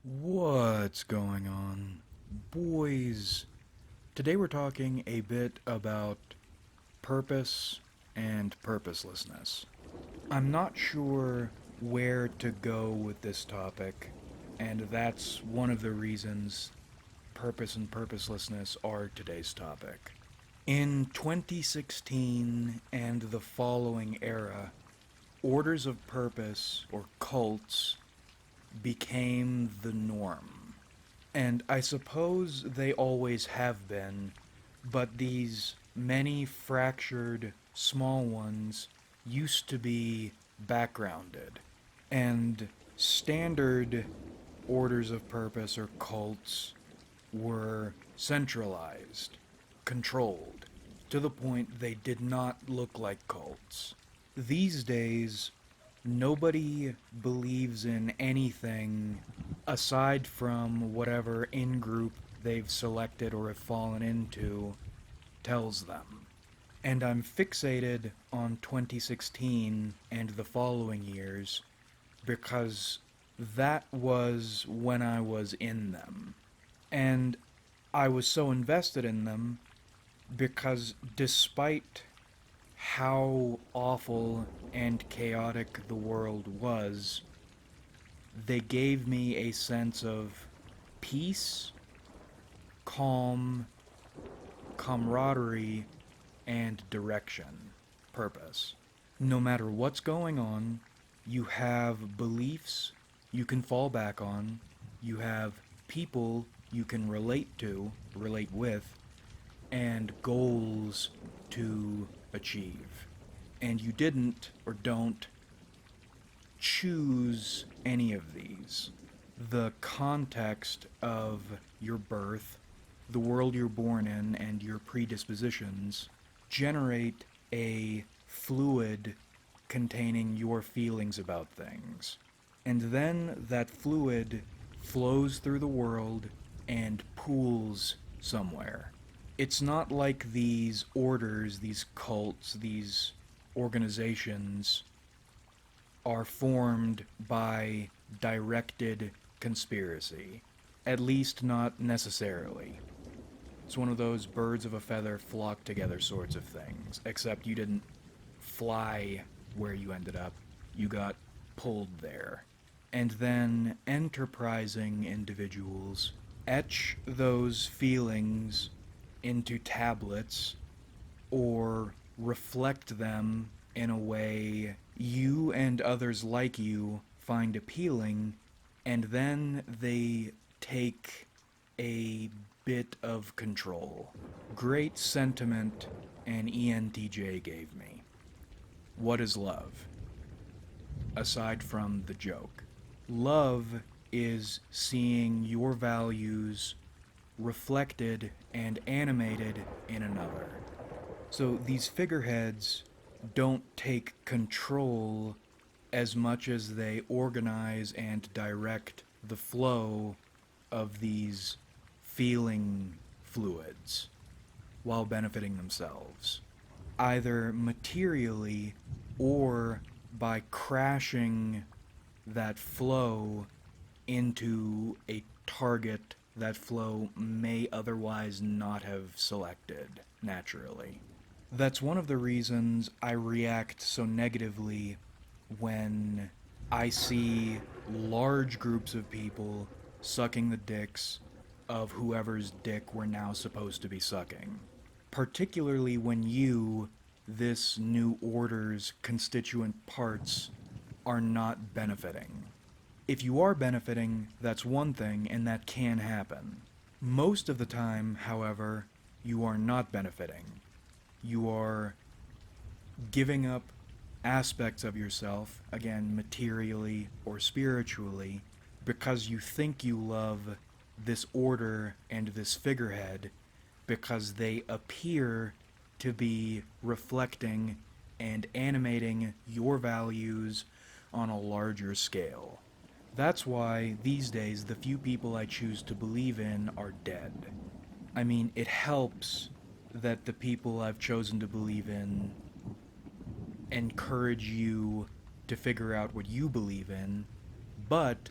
What's going on, boys? Today we're talking a bit about purpose and purposelessness. I'm not sure where to go with this topic, and that's one of the reasons purpose and purposelessness are today's topic. In 2016 and the following era, orders of purpose, or cults, became the norm. And I suppose they always have been, but these many fractured small ones used to be backgrounded. And standard orders of purpose or cults were centralized, controlled, to the point they did not look like cults. These days, nobody believes in anything aside from whatever in group they've selected or have fallen into tells them. And I'm fixated on 2016 and the following years because that was when I was in them. And I was so invested in them because despite how awful and chaotic the world was, they gave me a sense of peace, calm, camaraderie, and direction, purpose. No matter what's going on, you have beliefs you can fall back on, you have people you can relate to, relate with, and goals to achieve. And you didn't or don't choose any of these. The context of your birth, the world you're born in, and your predispositions generate a fluid containing your feelings about things. And then that fluid flows through the world and pools somewhere. It's not like these orders, these cults, these organizations are formed by directed conspiracy. At least not necessarily. It's one of those birds of a feather flock together sorts of things, except you didn't fly where you ended up, you got pulled there. And then enterprising individuals etch those feelings into tablets or reflect them in a way you and others like you find appealing, and then they take a bit of control. Great sentiment an ENTJ gave me. What is love? Aside from the joke. Love is seeing your values reflected and animated in another. So these figureheads don't take control as much as they organize and direct the flow of these feeling fluids while benefiting themselves, either materially or by crashing that flow into a target that flow may otherwise not have selected naturally. That's one of the reasons I react so negatively when I see large groups of people sucking the dicks of whoever's dick we're now supposed to be sucking. Particularly when you, this new order's constituent parts, are not benefiting. If you are benefiting, that's one thing, and that can happen. Most of the time, however, you are not benefiting. You are giving up aspects of yourself, again, materially or spiritually, because you think you love this order and this figurehead because they appear to be reflecting and animating your values on a larger scale. That's why, these days, the few people I choose to believe in are dead. I mean, it helps that the people I've chosen to believe in encourage you to figure out what you believe in, but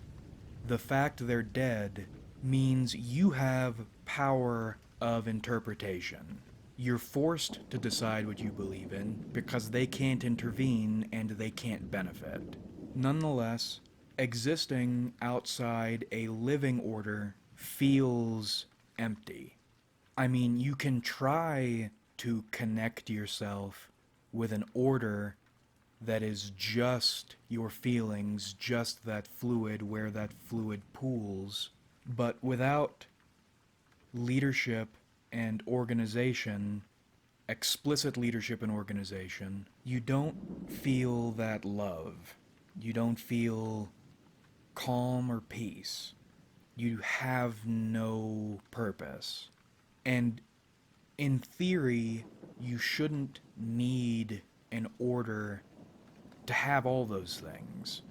The fact they're dead means you have power of interpretation. You're forced to decide what you believe in because they can't intervene and they can't benefit. Nonetheless, existing outside a living order feels empty. I mean, you can try to connect yourself with an order that is just your feelings, just that fluid where that fluid pools, but without leadership and organization, explicit leadership and organization, you don't feel that love. You don't feel calm or peace. You have no purpose. And in theory, you shouldn't need an order to have all those things.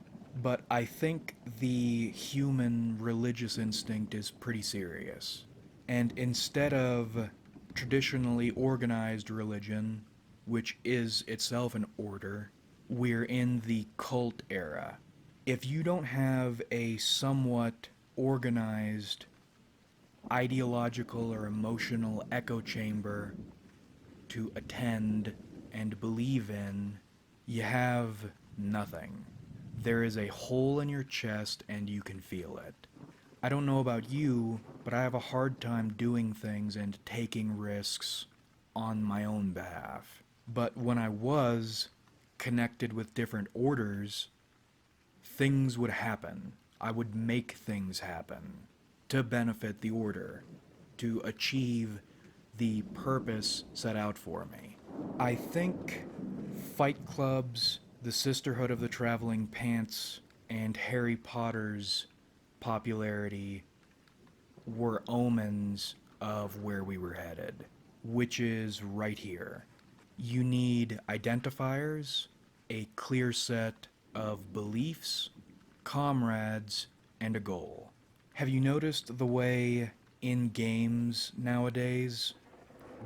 But I think the human religious instinct is pretty serious. And instead of traditionally organized religion, which is itself an order, we're in the cult era. If you don't have a somewhat organized ideological or emotional echo chamber to attend and believe in, you have nothing. There is a hole in your chest and you can feel it. I don't know about you, but I have a hard time doing things and taking risks on my own behalf. But when I was connected with different orders, things would happen. I would make things happen to benefit the order, to achieve the purpose set out for me. I think Fight Club's The Sisterhood of the Traveling Pants and Harry Potter's popularity were omens of where we were headed, which is right here. You need identifiers, a clear set of beliefs, comrades, and a goal. Have you noticed the way in games nowadays,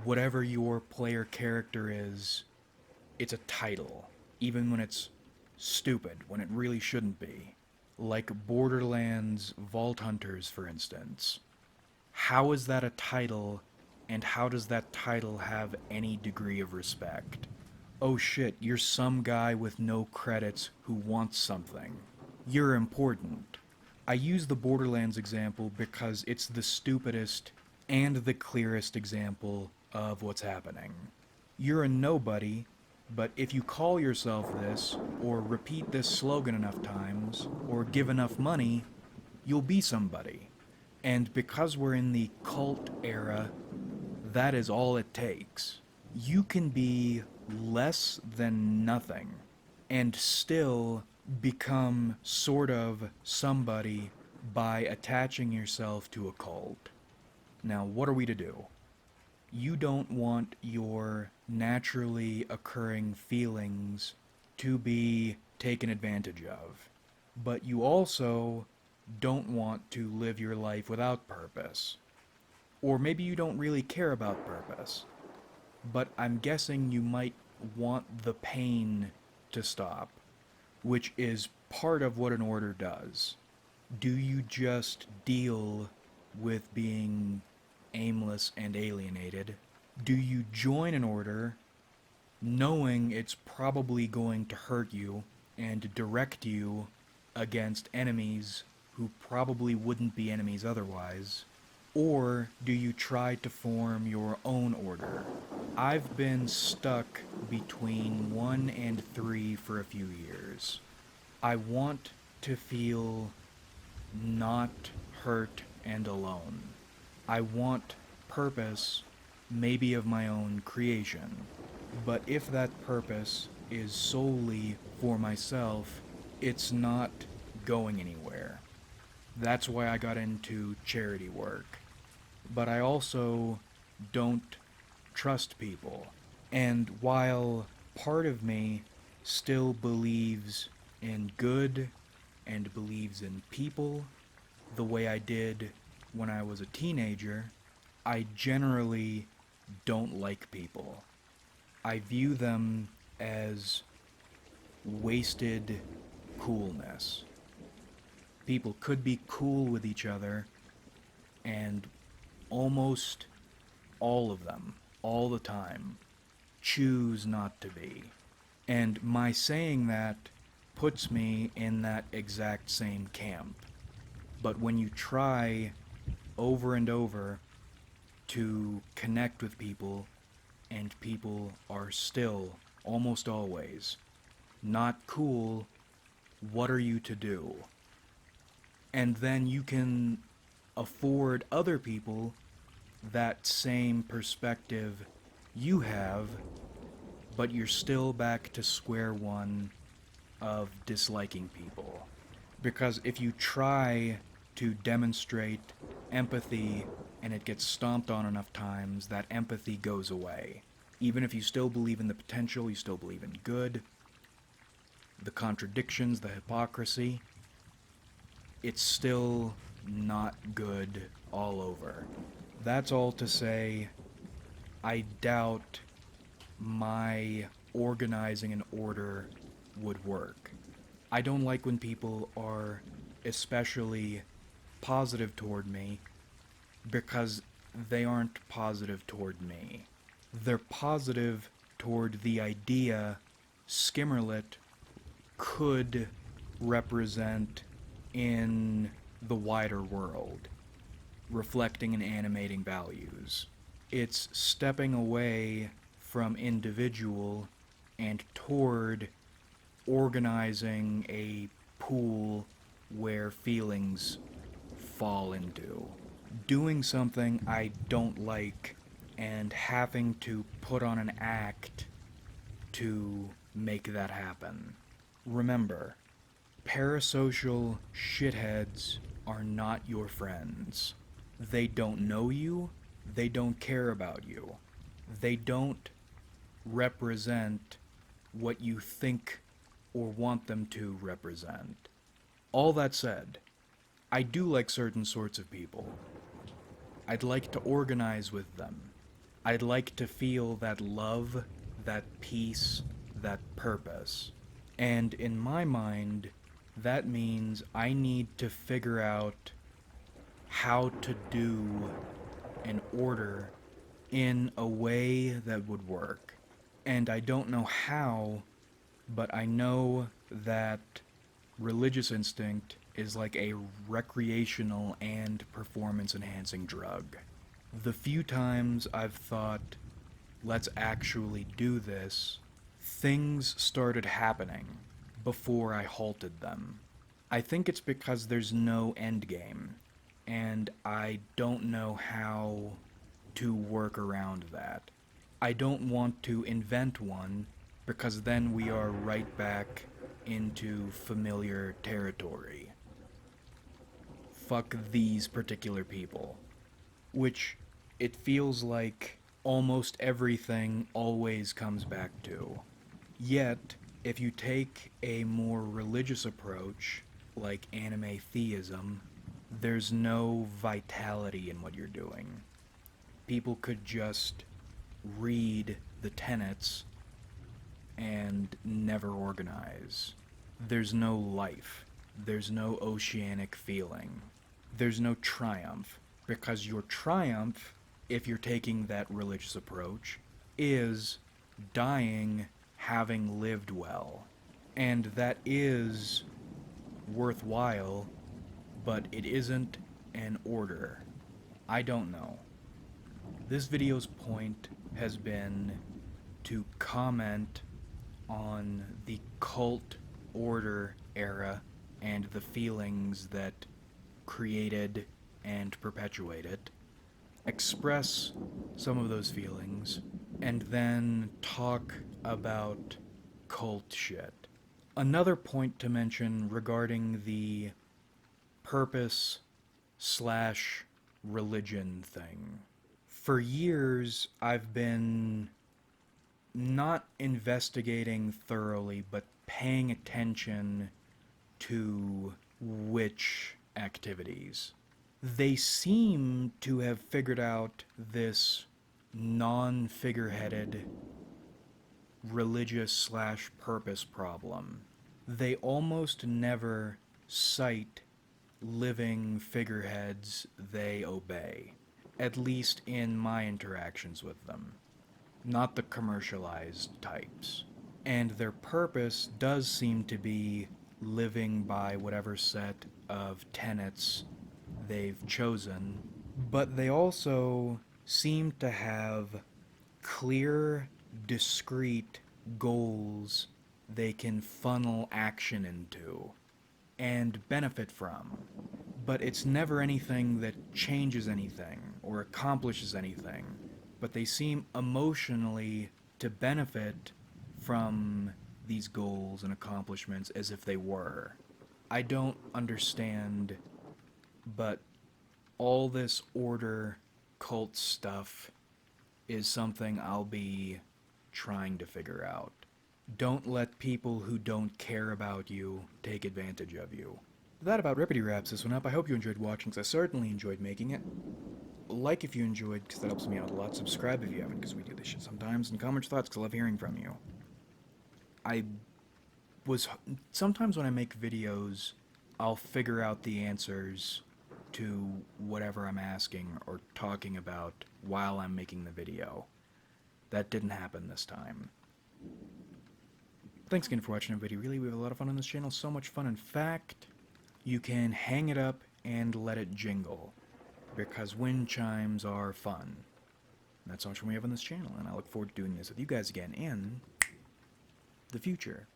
whatever your player character is, it's a title, even when it's stupid, when it really shouldn't be? Like Borderlands Vault Hunters, for instance. How is that a title, and how does that title have any degree of respect? Oh shit, you're some guy with no credits who wants something. You're important. I use the Borderlands example because it's the stupidest and the clearest example of what's happening. You're a nobody, but if you call yourself this, or repeat this slogan enough times, or give enough money, you'll be somebody. And because we're in the cult era, that is all it takes. You can be less than nothing and still become sort of somebody by attaching yourself to a cult. Now, what are we to do? You don't want your naturally occurring feelings to be taken advantage of, but you also don't want to live your life without purpose. Or maybe you don't really care about purpose, but I'm guessing you might want the pain to stop, which is part of what an order does. Do you just deal with being aimless and alienated? Do you join an order knowing it's probably going to hurt you and direct you against enemies who probably wouldn't be enemies otherwise? Or do you try to form your own order? I've been stuck between 1 and 3 for a few years. I want to feel not hurt and alone. I want purpose, maybe of my own creation. But if that purpose is solely for myself, it's not going anywhere. That's why I got into charity work. But I also don't trust people. And while part of me still believes in good and believes in people the way I did when I was a teenager, I generally don't like people. I view them as wasted coolness. People could be cool with each other, and almost all of them, all the time, choose not to be. And my saying that puts me in that exact same camp. But when you try over and over to connect with people, and people are still, almost always, not cool, what are you to do? And then you can afford other people that same perspective you have, but you're still back to square one of disliking people. Because if you try to demonstrate empathy and it gets stomped on enough times, that empathy goes away. Even if you still believe in the potential, you still believe in good, the contradictions, the hypocrisy, it's still not good all over. That's all to say, I doubt my organizing an order would work. I don't like when people are especially positive toward me because they aren't positive toward me. They're positive toward the idea Skimmerlit could represent in the wider world, reflecting and animating values. It's stepping away from individual and toward organizing a pool where feelings fall into. Doing something I don't like and having to put on an act to make that happen. Remember, parasocial shitheads are not your friends. They don't know you, they don't care about you. They don't represent what you think or want them to represent. All that said, I do like certain sorts of people. I'd like to organize with them. I'd like to feel that love, that peace, that purpose. And in my mind, that means I need to figure out how to do an order in a way that would work. And I don't know how, but I know that religious instinct is like a recreational and performance enhancing drug. The few times I've thought, let's actually do this, things started happening before I halted them. I think it's because there's no end game, and I don't know how to work around that. I don't want to invent one, because then we are right back into familiar territory. Fuck these particular people. Which it feels like almost everything always comes back to. Yet, if you take a more religious approach, like anime theism, there's no vitality in what you're doing. People could just read the tenets and never organize. There's no life. There's no oceanic feeling. There's no triumph, because your triumph, if you're taking that religious approach, is dying having lived well. And that is worthwhile, but it isn't an order. I don't know. This video's point has been to comment on the cult order era and the feelings that created and perpetuate it, express some of those feelings, and then talk about cult shit. Another point to mention regarding the purpose slash religion thing. For years, I've been not investigating thoroughly, but paying attention to witch activities. They seem to have figured out this non-figureheaded religious slash purpose problem. They almost never cite living figureheads they obey, at least in my interactions with them, not the commercialized types. And their purpose does seem to be living by whatever set of tenets they've chosen, but they also seem to have clear, discrete goals they can funnel action into and benefit from. But it's never anything that changes anything or accomplishes anything. But they seem emotionally to benefit from these goals and accomplishments as if they were. I don't understand, but all this order cult stuff is something I'll be trying to figure out. Don't let people who don't care about you take advantage of you. That about rippity wraps this one up. I hope you enjoyed watching, because I certainly enjoyed making it. Like if you enjoyed, because that helps me out a lot. Subscribe if you haven't, because we do this shit sometimes. And comment your thoughts, because I love hearing from you. I was... Sometimes when I make videos, I'll figure out the answers to whatever I'm asking or talking about while I'm making the video. That didn't happen this time. Thanks again for watching the video. Really, we have a lot of fun on this channel. So much fun. In fact, you can hang it up and let it jingle, because wind chimes are fun. And that's so much fun we have on this channel, and I look forward to doing this with you guys again in the future.